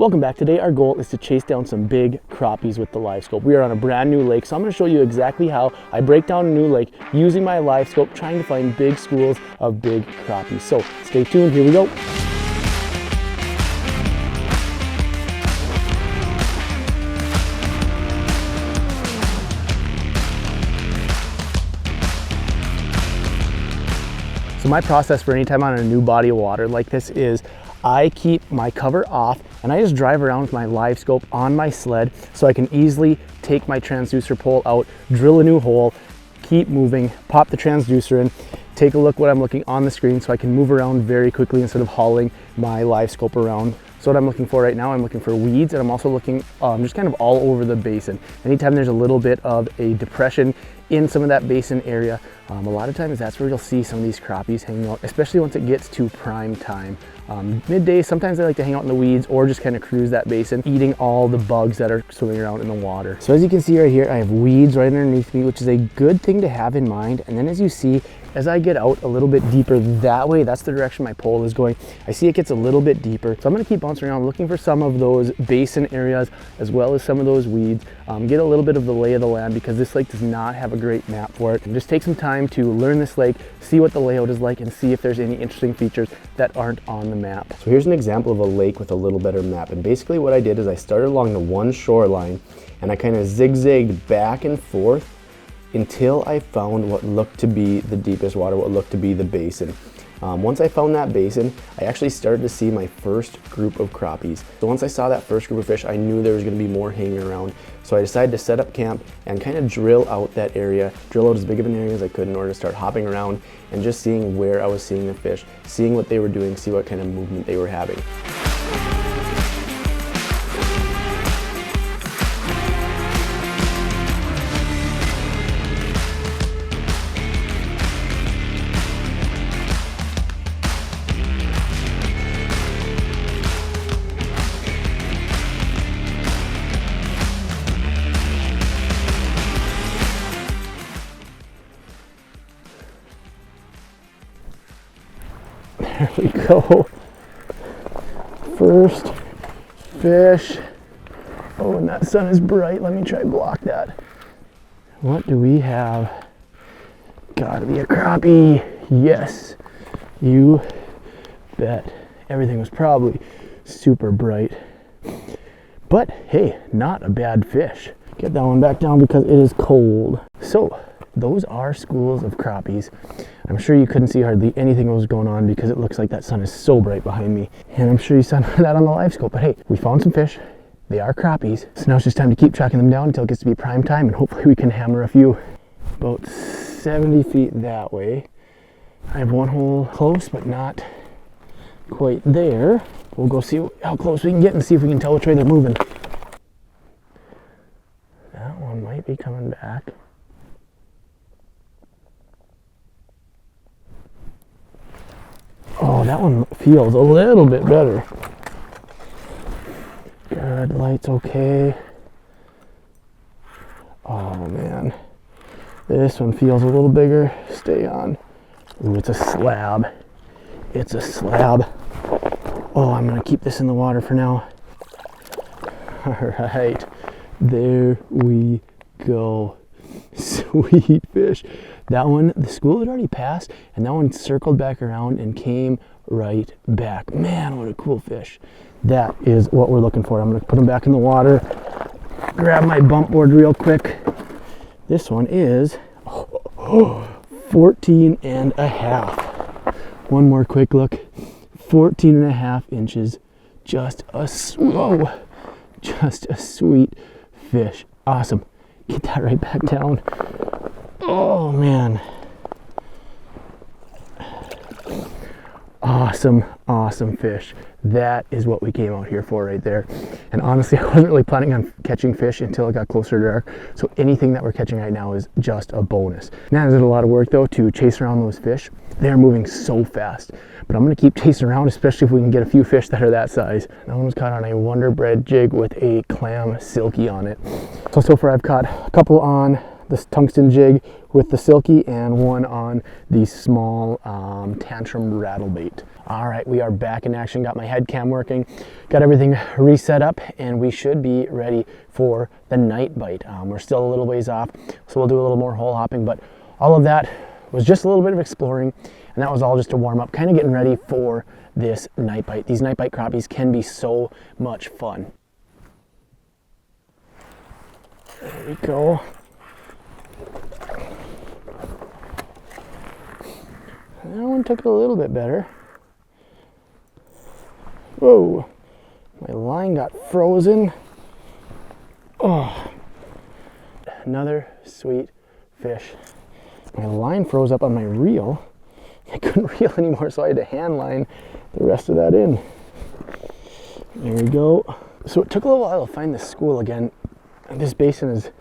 Welcome back. Today our goal is to chase down some big crappies with the LiveScope. We are on a brand new lake, so I'm going to show you exactly how I break down a new lake using my LiveScope, trying to find big schools of big crappies. So stay tuned, here we go. So my process for any time on a new body of water like this is I keep my cover off and I just drive around with my LiveScope on my sled so I can easily take my transducer pole out, drill a new hole, keep moving, pop the transducer in, take a look what I'm looking on the screen so I can move around very quickly instead of hauling my LiveScope around. So what I'm looking for right now, I'm looking for weeds, and I'm also looking just kind of all over the basin. Anytime there's a little bit of a depression in some of that basin area, a lot of times that's where you'll see some of these crappies hanging out, especially once it gets to prime time. Midday, sometimes they like to hang out in the weeds or just kind of cruise that basin, eating all the bugs that are swimming around in the water. So as you can see right here, I have weeds right underneath me, which is a good thing to have in mind. And then as you see, as I get out a little bit deeper that way, that's the direction my pole is going. I see it gets a little bit deeper. So I'm gonna keep bouncing around looking for some of those basin areas as well as some of those weeds. Get a little bit of the lay of the land because this lake does not have a great map for it. And just take some time to learn this lake, see what the layout is like, and see if there's any interesting features that aren't on the map. So here's an example of a lake with a little better map. And basically what I did is I started along the one shoreline and I kind of zigzagged back and forth until I found what looked to be the deepest water, what looked to be the basin. Once I found that basin, I actually started to see my first group of crappies. So once I saw that first group of fish, I knew there was gonna be more hanging around. So I decided to set up camp and kind of drill out that area, drill out as big of an area as I could in order to start hopping around and just seeing where I was seeing the fish, seeing what they were doing, see what kind of movement they were having. There we go. First fish. Oh, and that sun is bright. Let me try to block that. What do we have? Gotta be a crappie. Yes, you bet. Everything was probably super bright. But hey, not a bad fish. Get that one back down because it is cold. So, those are schools of crappies. I'm sure you couldn't see hardly anything that was going on because it looks like that sun is so bright behind me. And I'm sure you saw that on the LiveScope. But hey, we found some fish. They are crappies. So now it's just time to keep tracking them down until it gets to be prime time, and hopefully we can hammer a few. About 70 feet that way. I have one hole close, but not quite there. We'll go see how close we can get and see if we can tell which way they're moving. That one might be coming back. Oh, that one feels a little bit better. Good, light's okay. Oh man, this one feels a little bigger. Stay on. Ooh, it's a slab. It's a slab. Oh, I'm gonna keep this in the water for now. All right, there we go. Sweet fish. That one, the school had already passed, and that one circled back around and came right back. Man, what a cool fish. That is what we're looking for. I'm gonna put him back in the water, grab my bump board real quick. This one is 14 and a half. One more quick look. 14 and a half inches. Just a sweet fish. Awesome. Get that right back down. Oh man. Awesome fish. That is what we came out here for right there. And honestly, I wasn't really planning on catching fish until it got closer to dark. So anything that we're catching right now is just a bonus. Man, is it a lot of work though to chase around those fish. They're moving so fast. But I'm gonna keep chasing around, especially if we can get a few fish that are that size. That one was caught on a Wonder Bread jig with a clam silky on it. So far I've caught a couple on this tungsten jig with the silky and one on the small tantrum rattle bait. All right, we are back in action. Got my head cam working, got everything reset up, and we should be ready for the night bite. We're still a little ways off, so we'll do a little more hole hopping, but all of that was just a little bit of exploring, and that was all just to warm up, kind of getting ready for this night bite. These night bite crappies can be so much fun. There we go. That one took it a little bit better. Whoa, my line got frozen. Oh, another sweet fish. My line froze up on my reel. I couldn't reel anymore, so I had to hand line the rest of that in. There we go. So it took a little while to find this school again. This basin is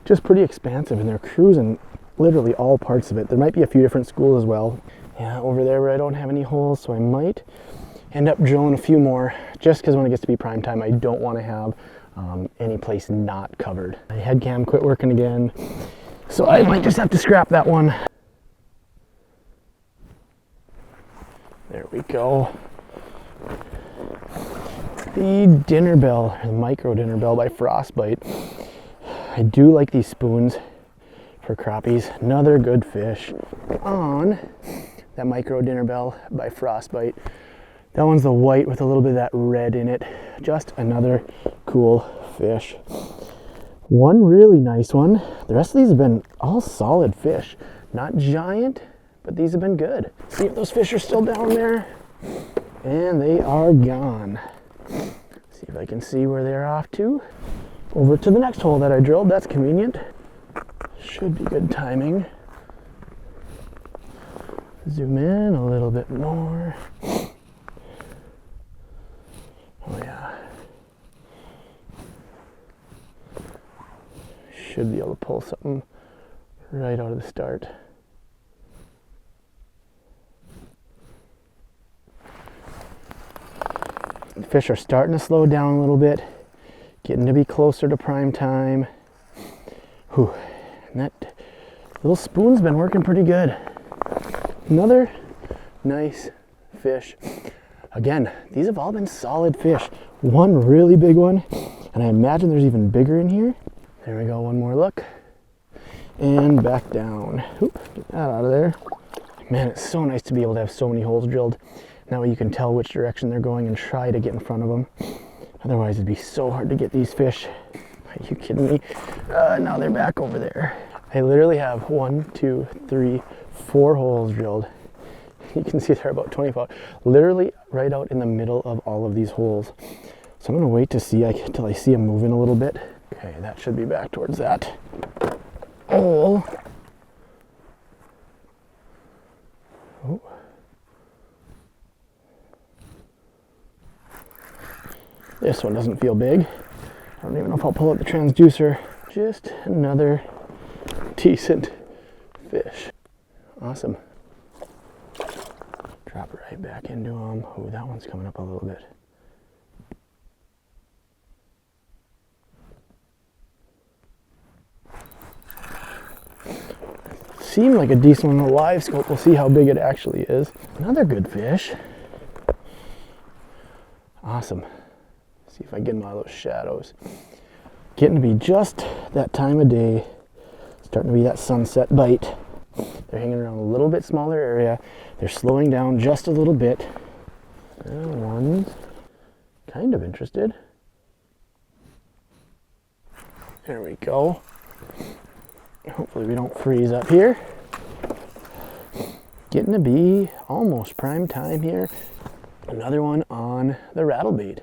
just pretty expansive, and they're cruising literally all parts of it. There might be a few different schools as well. Yeah, over there where I don't have any holes, so I might end up drilling a few more, just because when it gets to be prime time, I don't want to have any place not covered. My head cam quit working again, so I might just have to scrap that one. There we go. The dinner bell, the micro dinner bell by Frostbite. I do like these spoons for crappies. Another good fish on that micro dinner bell by Frostbite. That one's the white with a little bit of that red in it. Just another cool fish. One really nice one. The rest of these have been all solid fish. Not giant, but these have been good. See if those fish are still down there. And they are gone. See if I can see where they're off to. Over to the next hole that I drilled. That's convenient. Should be good timing. Zoom in a little bit more. Oh yeah. Should be able to pull something right out of the start. The fish are starting to slow down a little bit, getting to be closer to prime time. Whew. And that little spoon's been working pretty good. Another nice fish. Again, these have all been solid fish. One really big one, and I imagine there's even bigger in here. There we go, one more look. And back down. Oop, get that out of there. Man, it's so nice to be able to have so many holes drilled. That way you can tell which direction they're going and try to get in front of them. Otherwise it'd be so hard to get these fish. Are you kidding me? Now they're back over there. I literally have 1, 2, 3, 4 holes drilled. You can see they're about 25, literally right out in the middle of all of these holes. So I'm gonna wait to see till I see them moving a little bit. Okay, that should be back towards that hole. Oh. This one doesn't feel big. I don't even know if I'll pull out the transducer. Just another decent fish. Awesome. Drop it right back into them. Oh, that one's coming up a little bit. Seemed like a decent one on the LiveScope. We'll see how big it actually is. Another good fish. Awesome. See if I get them out of those shadows. Getting to be just that time of day. Starting to be that sunset bite. They're hanging around a little bit smaller area. They're slowing down just a little bit. One's kind of interested. There we go. Hopefully we don't freeze up here. Getting to be almost prime time here. Another one on the rattle bait.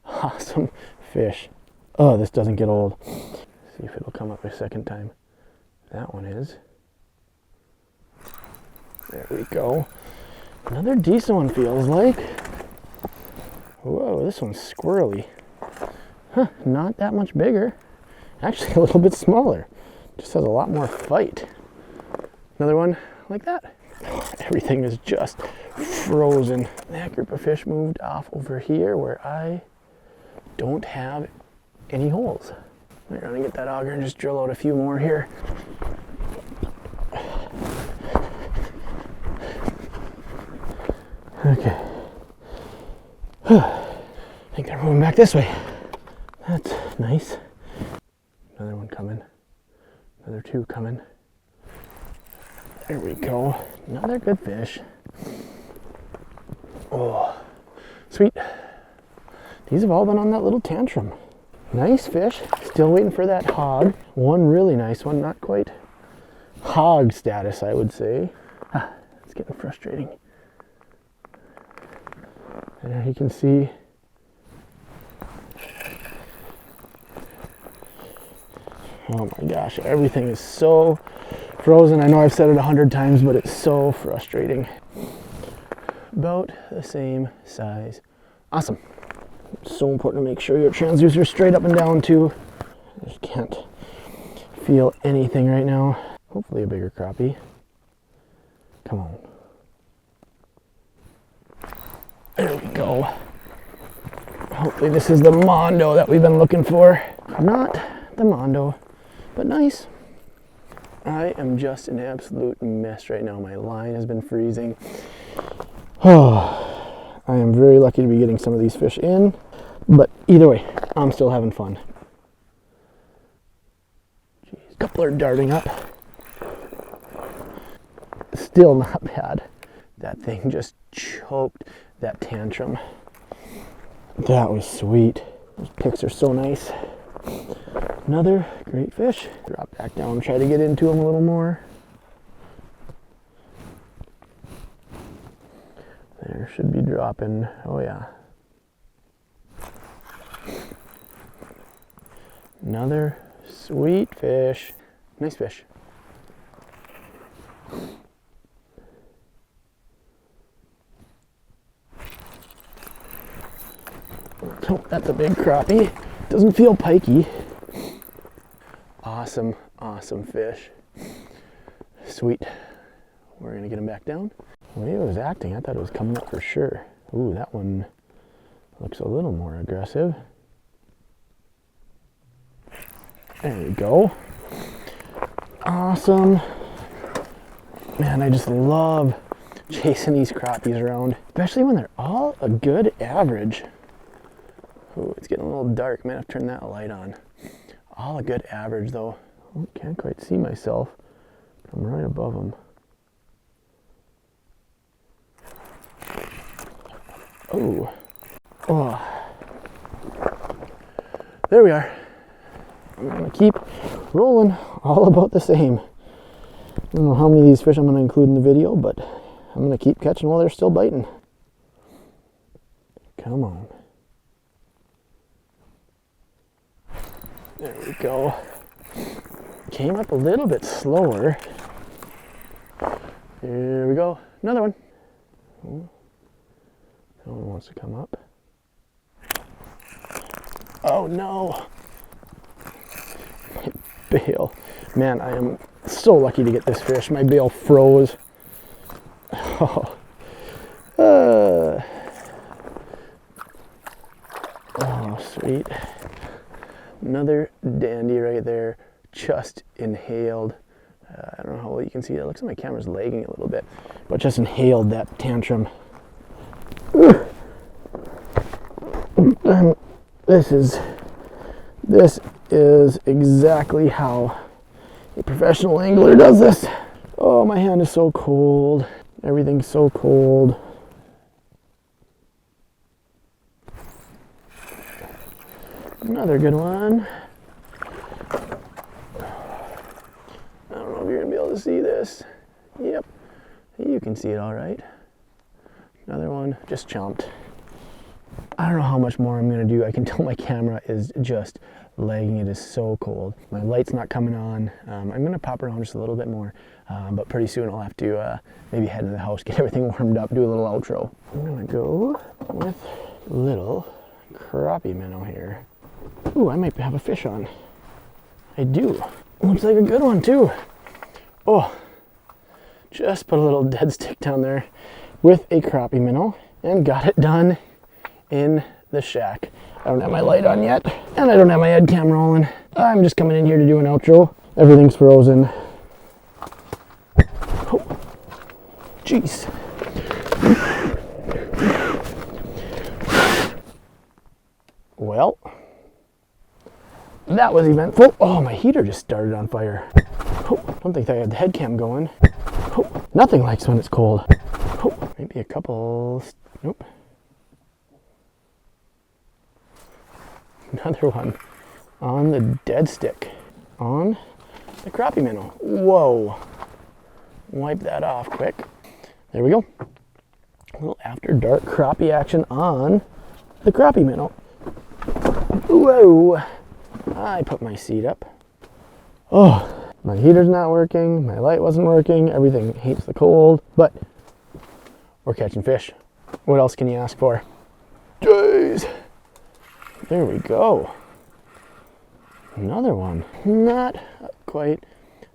Awesome fish. Oh, this doesn't get old. See if it'll come up a second time. That one is. There we go. Another decent one feels like. Whoa, this one's squirrely. Huh, not that much bigger. Actually a little bit smaller. Just has a lot more fight. Another one like that. Everything is just frozen. That group of fish moved off over here where I don't have any holes. I'm gonna get that auger and just drill out a few more here. Okay. I think they're moving back this way. That's nice. Another one coming. Another two coming. There we go. Another good fish. Oh, sweet. These have all been on that little tantrum. Nice fish. Still waiting for that hog. One really nice one, not quite hog status, I would say. It's getting frustrating. There you can see. Oh my gosh, everything is so frozen. I know I've said it 100 times, but it's so frustrating. About the same size. Awesome. It's so important to make sure your transducer is straight up and down too. I just can't feel anything right now. Hopefully a bigger crappie. Come on. There we go. Hopefully this is the Mondo that we've been looking for. Not the Mondo, but nice. I am just an absolute mess right now. My line has been freezing. Oh, I am very lucky to be getting some of these fish in, but either way, I'm still having fun. Jeez, a couple are darting up. Still not bad. That thing just choked that tantrum. That was sweet. Those picks are so nice. Another great fish. Drop back down, try to get into him a little more. There should be dropping. Oh yeah. Another sweet fish. Nice fish. Oh, that's a big crappie. Doesn't feel pikey. Awesome, awesome fish. Sweet. We're gonna get him back down. The way it was acting, I thought it was coming up for sure. Ooh, that one looks a little more aggressive. There we go. Awesome. Man, I just love chasing these crappies around, especially when they're all a good average. Ooh, it's getting a little dark. Might have to turn that light on. All a good average though. Oh, can't quite see myself. I'm right above them. Oh. Oh. There we are. I'm gonna keep rolling all about the same. I don't know how many of these fish I'm gonna include in the video, but I'm gonna keep catching while they're still biting. Come on. There we go. Came up a little bit slower. Here we go. Another one. Ooh. No one wants to come up. Oh no. My bail. Man, I am so lucky to get this fish. My bail froze. Oh. Oh, sweet. Another dandy right there, just inhaled. I don't know how well you can see that. It looks like my camera's lagging a little bit, but just inhaled that tantrum. And this is exactly how a professional angler does this. Oh, my hand is so cold. Everything's so cold. Another good one. I don't know if you're gonna be able to see this. Yep, you can see it all right. Another one, just chomped. I don't know how much more I'm gonna do. I can tell my camera is just lagging. It is so cold. My light's not coming on. I'm gonna pop around just a little bit more, but pretty soon I'll have to maybe head into the house, get everything warmed up, do a little outro. I'm gonna go with little crappie minnow here. Ooh, I might have a fish on. I do. Looks like a good one too. Oh, just put a little dead stick down there with a crappie minnow and got it done in the shack. I don't have my light on yet, and I don't have my head cam rolling. I'm just coming in here to do an outro. Everything's frozen. Oh, jeez. Well, that was eventful. Oh, my heater just started on fire. Oh, don't think I had the head cam going. Oh, nothing likes when it's cold. Oh, maybe a couple. Nope. Another one on the dead stick on the crappie minnow. Whoa. Wipe that off quick. There we go. A little after dark crappie action on the crappie minnow. Whoa. I put my seat up. Oh, my heater's not working. My light wasn't working. Everything hates the cold, but we're catching fish. What else can you ask for? Jeez. There we go. Another one. Not quite,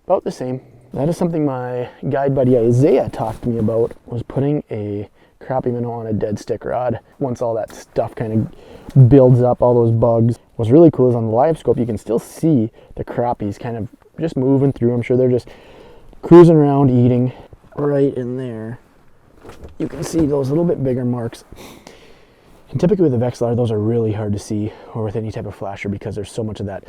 about the same. That is something my guide buddy Isaiah talked to me about, was putting a crappie minnow on a dead stick rod. Once all that stuff kind of builds up, all those bugs. What's really cool is on the LiveScope, you can still see the crappies kind of just moving through. I'm sure they're just cruising around eating. Right in there, you can see those little bit bigger marks. And typically with a Vexilar, those are really hard to see, or with any type of flasher, because there's so much of that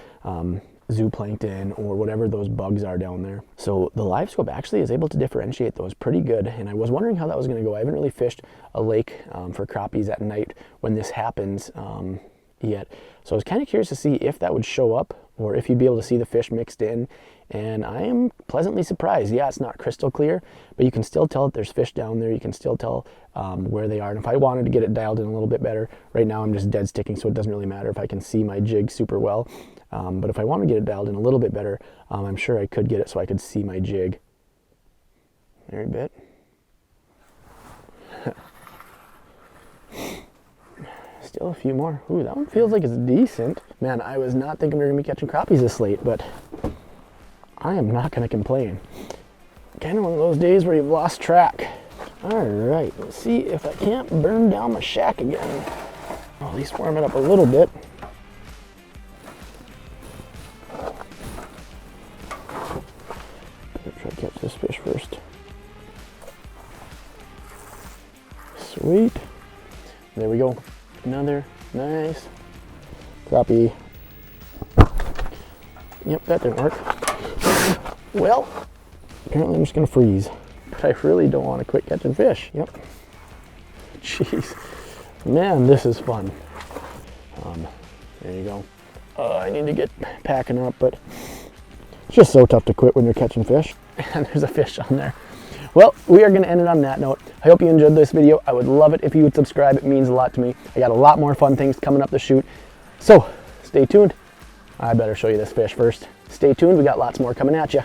zooplankton or whatever those bugs are down there. So the LiveScope actually is able to differentiate those pretty good, and I was wondering how that was going to go. I haven't really fished a lake for crappies at night when this happens yet. So I was kind of curious to see if that would show up, or if you'd be able to see the fish mixed in. And I am pleasantly surprised. Yeah, it's not crystal clear, but you can still tell that there's fish down there. You can still tell where they are. And if I wanted to get it dialed in a little bit better, right now I'm just dead sticking, so it doesn't really matter if I can see my jig super well. But if I want to get it dialed in a little bit better, I'm sure I could get it so I could see my jig. Very bit. Still a few more. Ooh, that one feels like it's decent. Man, I was not thinking we were going to be catching crappies this late, but I am not going to complain. Kind of one of those days where you've lost track. All right, let's see if I can't burn down my shack again. I'll at least warm it up a little bit. Better try to catch this fish first. Sweet. There we go. Another nice crappie. Yep, that didn't work. Well, apparently I'm just gonna freeze. But I really don't want to quit catching fish. Yep. Jeez. Man, this is fun. There you go. I need to get packing up, but it's just so tough to quit when you're catching fish. And there's a fish on there. Well, we are going to end it on that note. I hope you enjoyed this video. I would love it if you would subscribe. It means a lot to me. I got a lot more fun things coming up the chute. So, stay tuned. I better show you this fish first. Stay tuned. We got lots more coming at you.